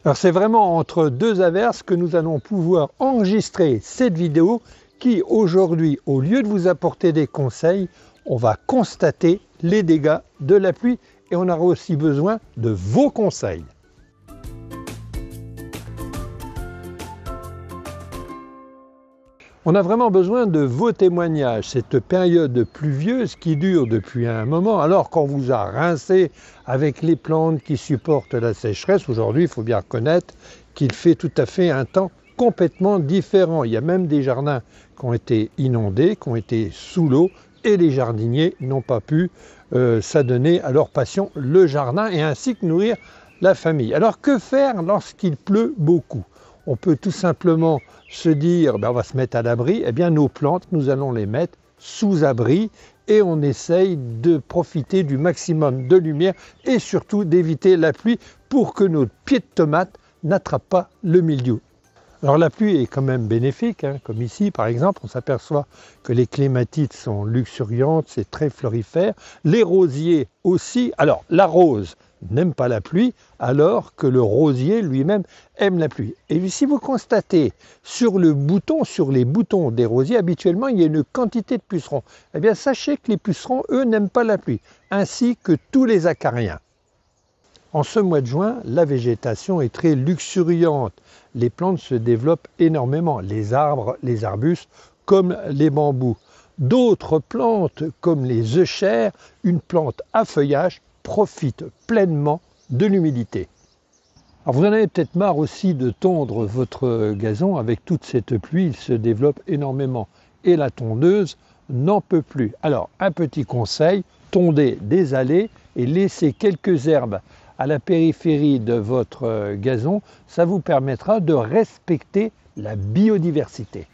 Alors c'est vraiment entre deux averses que nous allons pouvoir enregistrer cette vidéo qui aujourd'hui, au lieu de vous apporter des conseils, on va constater les dégâts de la pluie et on aura aussi besoin de vos conseils. On a vraiment besoin de vos témoignages. Cette période pluvieuse qui dure depuis un moment, alors qu'on vous a rincé avec les plantes qui supportent la sécheresse, aujourd'hui il faut bien reconnaître qu'il fait tout à fait un temps complètement différent. Il y a même des jardins qui ont été inondés, qui ont été sous l'eau, et les jardiniers n'ont pas pu s'adonner à leur passion, le jardin, et ainsi que nourrir la famille. Alors que faire lorsqu'il pleut beaucoup ? On peut tout simplement se dire, on va se mettre à l'abri. Eh bien, nos plantes, nous allons les mettre sous abri et on essaye de profiter du maximum de lumière et surtout d'éviter la pluie pour que notre pied de tomate n'attrape pas le mildiou. Alors la pluie est quand même bénéfique, comme ici par exemple, on s'aperçoit que les clématites sont luxuriantes, c'est très florifère, les rosiers aussi. Alors la rose n'aime pas la pluie, alors que le rosier lui-même aime la pluie. Et si vous constatez sur les boutons des rosiers, habituellement il y a une quantité de pucerons. Eh bien sachez que les pucerons, eux, n'aiment pas la pluie, ainsi que tous les acariens. En ce mois de juin, la végétation est très luxuriante. Les plantes se développent énormément, les arbres, les arbustes, comme les bambous. D'autres plantes, comme les euchères, une plante à feuillage, profitent pleinement de l'humidité. Alors vous en avez peut-être marre aussi de tondre votre gazon avec toute cette pluie, il se développe énormément. Et la tondeuse n'en peut plus. Alors un petit conseil, tondez des allées et laissez quelques herbes à la périphérie de votre gazon, ça vous permettra de respecter la biodiversité.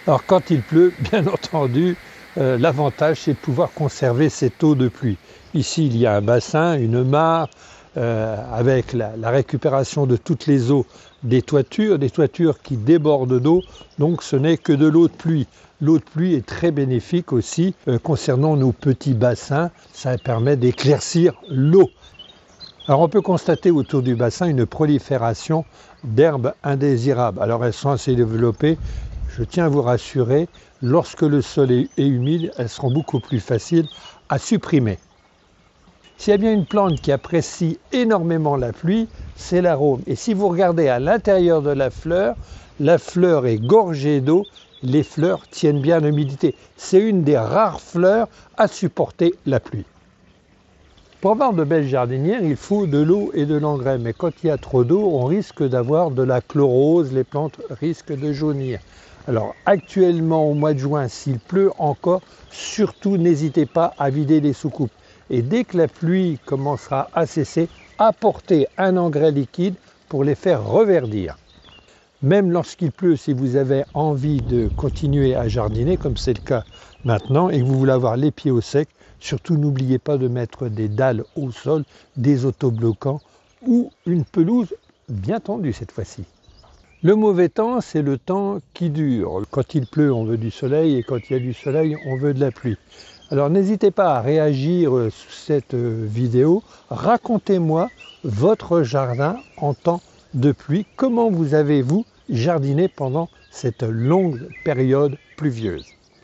Alors quand il pleut, bien entendu, l'avantage c'est de pouvoir conserver cette eau de pluie. Ici il y a un bassin, une mare, avec la récupération de toutes les eaux des toitures qui débordent d'eau, donc ce n'est que de l'eau de pluie. L'eau de pluie est très bénéfique aussi concernant nos petits bassins, ça permet d'éclaircir l'eau. Alors on peut constater autour du bassin une prolifération d'herbes indésirables. Alors elles sont assez développées, je tiens à vous rassurer, lorsque le sol est humide, elles seront beaucoup plus faciles à supprimer. S'il y a bien une plante qui apprécie énormément la pluie, c'est l'arôme. Et si vous regardez à l'intérieur de la fleur est gorgée d'eau, les fleurs tiennent bien l'humidité. C'est une des rares fleurs à supporter la pluie. Pour avoir de belles jardinières, il faut de l'eau et de l'engrais. Mais quand il y a trop d'eau, on risque d'avoir de la chlorose, les plantes risquent de jaunir. Alors actuellement, au mois de juin, s'il pleut encore, surtout n'hésitez pas à vider les soucoupes. Et dès que la pluie commencera à cesser, apportez un engrais liquide pour les faire reverdir. Même lorsqu'il pleut, si vous avez envie de continuer à jardiner, comme c'est le cas maintenant, et que vous voulez avoir les pieds au sec, surtout n'oubliez pas de mettre des dalles au sol, des autobloquants ou une pelouse bien tendue cette fois-ci. Le mauvais temps, c'est le temps qui dure. Quand il pleut, on veut du soleil, et quand il y a du soleil, on veut de la pluie. Alors n'hésitez pas à réagir sous cette vidéo. Racontez-moi votre jardin en temps de pluie. Comment vous avez-vous jardiné pendant cette longue période pluvieuse ?